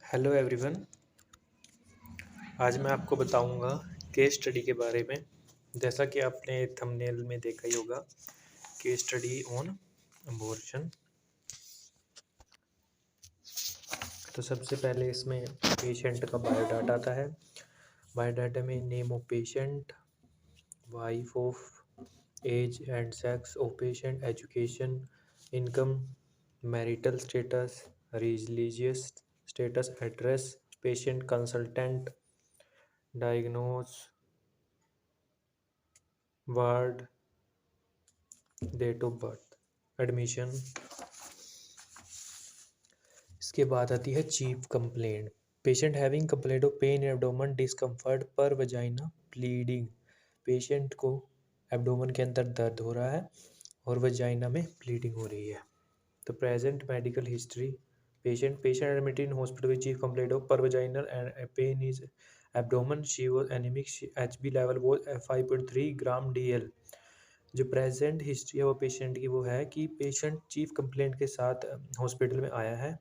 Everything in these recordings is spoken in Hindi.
Hello everyone. आज मैं आपको बताऊंगा केस स्टडी के बारे में। जैसा कि आपने थंबनेल में देखा ही होगा, केस स्टडी ऑन अबॉर्शन। तो सबसे पहले इसमें पेशेंट का बायोडाटा आता है। बायोडाटा में name of patient, wife of, age and sex of patient, education, income, marital status, religious status, address, patient consultant, diagnose, ward, date of birth, admission. इसके बाद आती है chief complaint. Patient having complaint of pain in abdomen, discomfort per vagina, bleeding. Patient को एब्डोमेन के अंदर दर्द हो रहा है और वजाइना में ब्लीडिंग हो रही है। तो present medical history, patient admitted in hospital with chief complaint of per vaginal and pain is abdomen, she was anaemic, HB level was 5.3 gram DL। जो प्रेजेंट हिस्ट्री है वो पेशेंट की वो है कि पेशेंट चीफ कंप्लेंट के साथ हॉस्पिटल में आया है,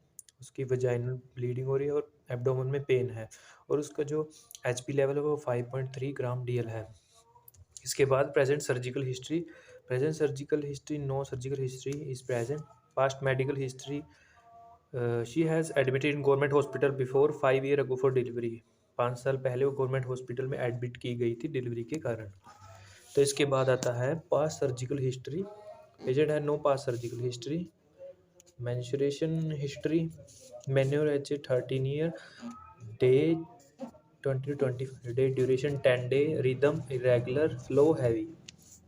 उसकी वजाइनल ब्लीडिंग हो रही है और एब्डोमेन में पेन है और उसका जो HB लेवल है वो 5.3 ग्राम DL है। इसके बाद present surgical history, no surgical history is present. Past medical history, she has admitted in government hospital before 5 year ago for delivery. 5 साल पहले वो गवर्नमेंट हॉस्पिटल में एडमिट की गई थी डिलीवरी के कारण। तो इसके बाद आता है पास्ट सर्जिकल हिस्ट्री। पेशेंट है no past surgical history. Menstruation history, menarche age 13 year, day 20 to 25 day, duration 10 day, rhythm irregular, flow heavy.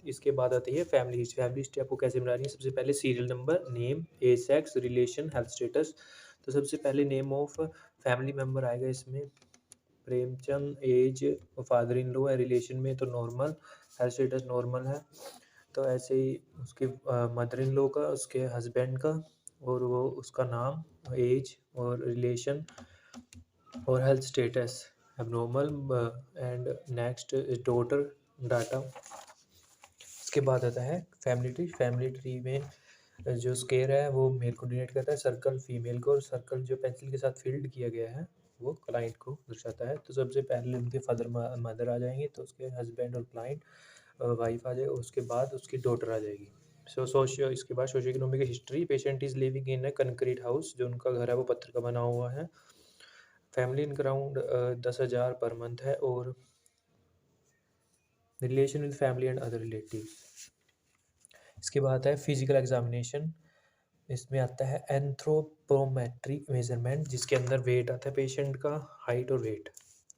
इसके बाद आती है फैमिली हिस्ट्री। फैमिली हिस्ट्री आपको कैसे बनानी है? सबसे पहले serial number, name, age, sex, relation, health status. तो सबसे पहले नेम ऑफ फैमिली मेम्बर आएगा इसमें, Premchand, age father in law है, रिलेशन में तो नॉर्मल, हेल्थ स्टेटस नॉर्मल है। तो ऐसे ही उसके मदर इन लॉ का, उसके हस्बैंड का, और वो उसका नाम, एज और रिलेशन और health status abnormal. And next daughter data. इसके बाद आता है फैमिली ट्री। फैमिली ट्री में जो स्क्वायर है वो मेल को डिनोट करता है, सर्कल फीमेल को, और सर्कल जो पेंसिल के साथ फिल्ड किया गया है वो क्लाइंट को दर्शाता है। तो सबसे पहले उनके फादर मदर आ जाएंगे, तो उसके हस्बैंड और क्लाइंट वाइफ आ जाएगी, उसके बाद उसकी डॉटर आ जाएगी। इसके बाद socio economic history. Patient is living in a concrete house, जो उनका घर है वो पत्थर का बना हुआ है। Family income around 10,000 per month है, और relation with family and other relatives. इसके बाद है फिजिकल एग्जामिनेशन। इसमें आता है एंथ्रोपोमेट्रिक मेजरमेंट, जिसके अंदर वेट आता है पेशेंट का, हाइट और वेट।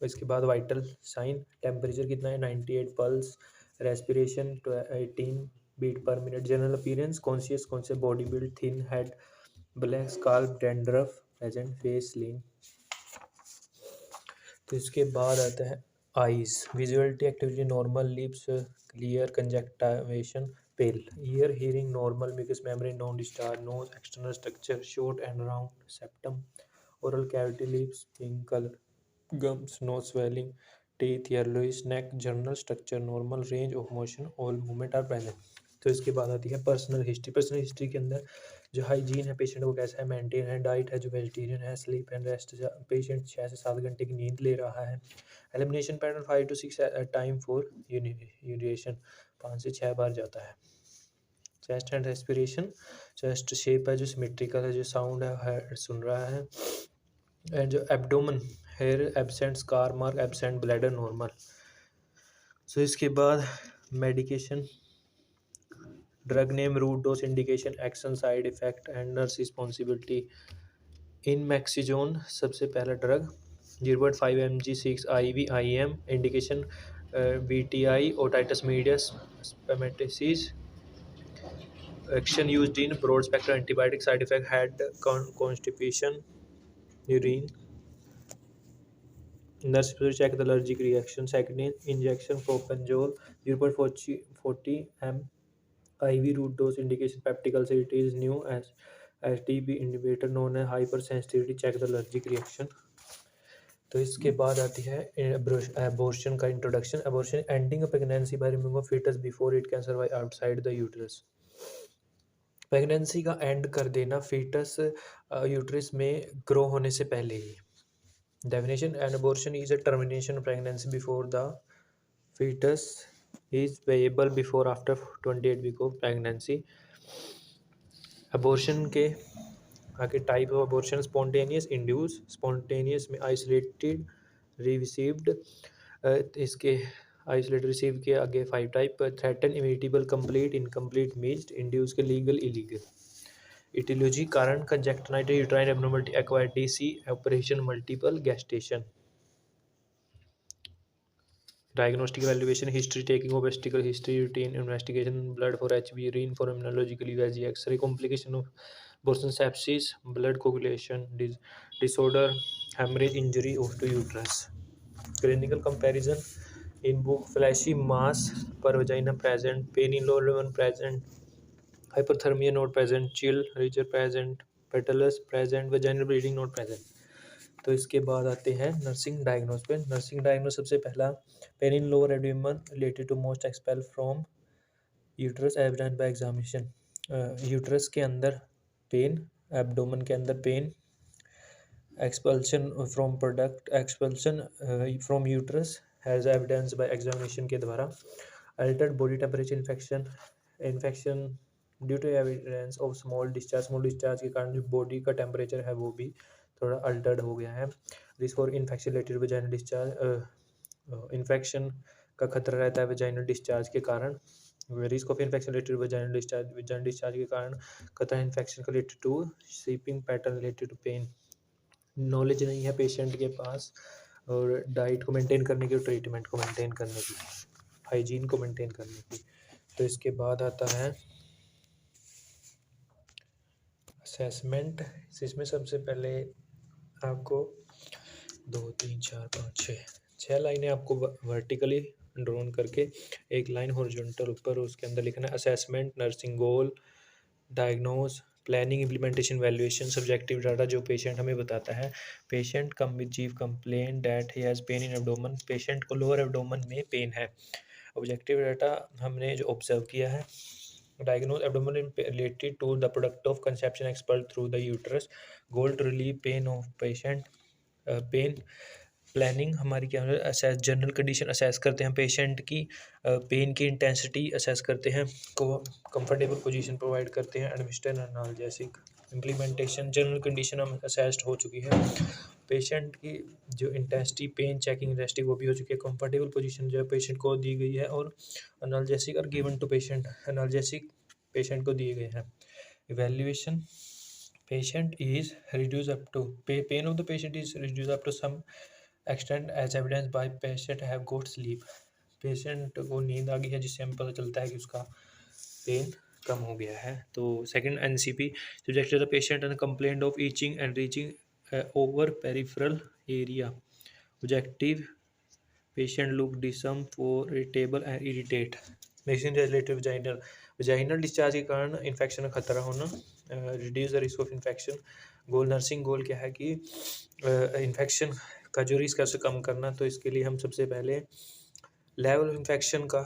इसके बाद वाइटल साइन, टेम्परेचर कितना है 98, pulse, respiration 18 beat per minute, general appearance conscious, body build, thin head, black scalp, dandruff present, face lean. तो इसके बाद आता है eyes, visuality activity normal, lips clear, conjunctiva pale, ear hearing normal, mucous memory non discharge, nose external structure short and round, septum, oral cavity, lips pink colour, gums no swelling, teeth yellowish, neck general structure normal, range of motion all movement are present. तो इसके बाद आती है पर्सनल हिस्ट्री। पर्सनल हिस्ट्री के अंदर जो हाइजीन है पेशेंट को कैसा है, मेंटेन है, डाइट है जो वेजिटेरियन है, स्लीप एंड रेस्ट, पेशेंट 6 से 7 घंटे की नींद ले रहा है, elimination pattern 5 to 6 time for urination, 5 से 6 बार जाता है। Chest and respiration, chest shape है जो सिमेट्रिकल है, जो साउंड है सुन रहा है, एंड जो abdomen, hair absent, scar mark absent, bladder normal. So इसके बाद medication, drug name, route dose, indication, action, side effect and nurse responsibility. इन मैक्सिजोन सबसे पहला drug 0.5 mg 6 IV IM, indication VTI, otitis media, स्पेमेटिसिस, action used in broad spectrum antibiotic, side effect head constipation, urine, nurse will check the allergic reaction. Second injection propanol 0.40 m IV root dose, indication peptic ulcer. It is new as TB inhibitor known as hypersensitivity. Check the allergic reaction. तो इसके बाद आती है एबॉर्शन का introduction. Abortion ending pregnancy by removing of fetus before it can survive outside the uterus. Pregnancy का एंड कर देना फीटस यूट्रस में ग्रो होने से पहले ही। Definition: an abortion is a termination of pregnancy before the fetus is viable before after 28 week of pregnancy. Abortion के आगे type of abortion: spontaneous, induce. Spontaneous में आइसोलेटेड, रिसीव्ड। इसके आइसोलेटेड रिसीव के आगे 5 type: threaten, inevitable, complete, incomplete, mixed. Induce के लीगल, इलीगल। इटियोलॉजी: कारण, conjunctivitis, uterine abnormality, acquired DC, operation, multiple gestation. Diagnostic valuation: history, taking of testicle history, routine investigation, blood for HB, urine for immunological USG, X-ray. Complication of abortion: sepsis, blood coagulation disorder, hemorrhage, injury to uterus. Clinical comparison: in book, fleshy mass per vagina present, pain in lower abdomen present, hypothermia not present, chill region present, petalus present, vaginal bleeding not present. तो इसके बाद आते हैं नर्सिंग डायग्नोस पे। नर्सिंग डायग्नोस सबसे पहला: pain in lower abdomen related to most expel from uterus evident by examination. Uterus के अंदर पेन, एब्डोमेन के अंदर pain, expulsion from product, expulsion from uterus has evidence by examination के द्वारा। Altered body temperature, infection, infection due to evidence of small discharge के कारण जो बॉडी का टेम्परेचर है वो भी थोड़ा अल्टर्ड हो गया है। Risk for infection related vaginal discharge, infection का खतरा रहता है वजाइनल डिस्चार्ज के कारण। Risk of infection related vaginal discharge के कारण खतरा इन्फेक्शन का related to sleeping pattern related to pain. Knowledge नहीं है पेशेंट के पास और डाइट को मेंटेन करने की और ट्रीटमेंट को मेंटेन करने की, हाइजीन को मेंटेन करने की। तो इसके बाद आता है असेसमेंट। इसमें सबसे पहले आपको 2 3 4 5 6 लाइनें आपको वर्टिकली ड्रॉन करके एक लाइन हॉरिजॉन्टल ऊपर उसके अंदर लिखना है। Assessment, nursing goal, diagnose, planning, implementation, valuation. Subjective data जो पेशेंट हमें बताता है। Patient come with chief complain that he has pain in abdomen, patient को लोअर एब्डोमेन में पेन है। ऑब्जेक्टिव डाटा हमने जो ऑब्जर्व किया है। Diagnose: abdomen related to the product of conception expelled through the uterus. Goal: to relieve pain of patient, pain. Planning हमारी क्या है, असेस जनरल कंडीशन असेस करते हैं पेशेंट की, पेन की इंटेंसिटी असेस करते हैं, को कंफर्टेबल पोजीशन प्रोवाइड करते हैं, administer analgesic. Implementation: general condition हम असेस्ड हो चुकी है, पेशेंट की जो इंटेंसिटी, पेन चेकिंग इंटेंसिटी वो भी हो चुकी है, कंफर्टेबल पोजीशन जो है पेशेंट को दी गई है, और analgesic are given to patient, analgesic patient को दिए गए हैं। Evaluation: patient is reduced up to pain of the patient is reduced up to some extent as evidenced by patient have got sleep। Patient को नींद आ गई है जिससे हमें पता चलता है कि उसका पेन कम हो गया है। तो second NCP: subjected the patient and complained of itching and reaching over peripheral area। objective: patient look discomfort, irritable and irritate। Medicine related vaginal discharge के कारण इन्फेक्शन का खतरा होना, reduce the risk of infection. Goal: nursing goal क्या है कि इन्फेक्शन का जो रिस्क है उसे कम करना। तो इसके लिए हम सबसे पहले लेवल ऑफ इन्फेक्शन का,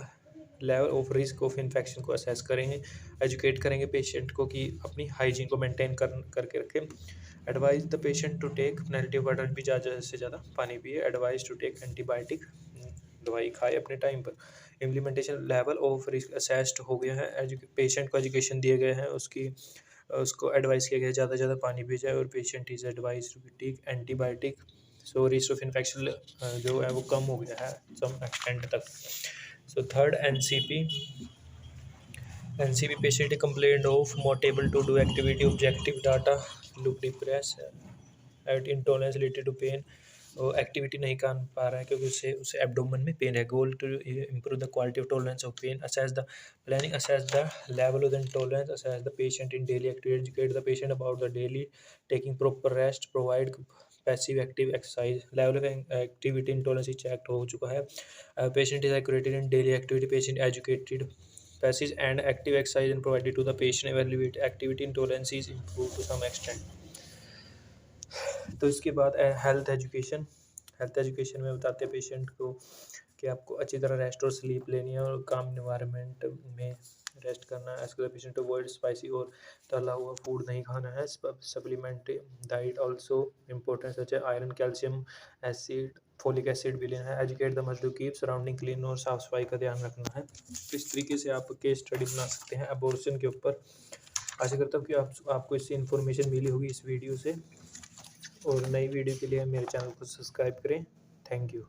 level of risk of infection को असेस करेंगे, एजुकेट करेंगे पेशेंट को कि अपनी हाइजीन को मेंटेन करके रखें। Advise the patient to take plenty water भी ज़्यादा से ज़्यादा पानी पिए। एडवाइज टू टेक एंटीबायोटिक, दवाई खाए अपने टाइम पर। Implementation: level of risk assessed हो गया है, पेशेंट को एजुकेशन दिए गए हैं, उसको एडवाइस किया गया है ज़्यादा से ज़्यादा पानी पी जाए, और patient is advise to take antibiotic. So risk of infection जो है वो कम हो गया है सम एक्सटेंट तक। So third NCP patient complaint of not able to do activity. Objective data: look depress, at intolerance related to pain, activity नहीं कर पा रहा है क्योंकि उसे एब्डोमेन में पेन है। Goal: to improve the quality of tolerance of pain. Assess the planning, assess the level of intolerance, assess the patient in daily activity, educate the patient about the daily taking proper rest, provide passive active exercise. Level of activity intolerance check हो चुका है। Patient is accurated in daily activity, patient educated, passive and active exercise and provided to the patient, evaluate activity intolerance is improve to some extent. तो इसके बाद हेल्थ एजुकेशन में बताते हैं पेशेंट को कि आपको अच्छी तरह रेस्ट और स्लीप लेनी है और काम इन्वायरमेंट में रेस्ट करना है। Ask the patient to avoid spicy और तला हुआ फूड नहीं खाना है। Supplementary diet also important such है iron, calcium, acid, folic acid भी लेना है। Educate the must to keep surrounding clean और साफ सफाई का ध्यान रखना है। इस तरीके से आप केस स्टडी बना सकते हैं अबॉर्शन के ऊपर। आशा करता हूँ कि आपको इससे इन्फॉर्मेशन मिली होगी इस वीडियो से। और नई वीडियो के लिए मेरे चैनल को सब्सक्राइब करें। Thank you.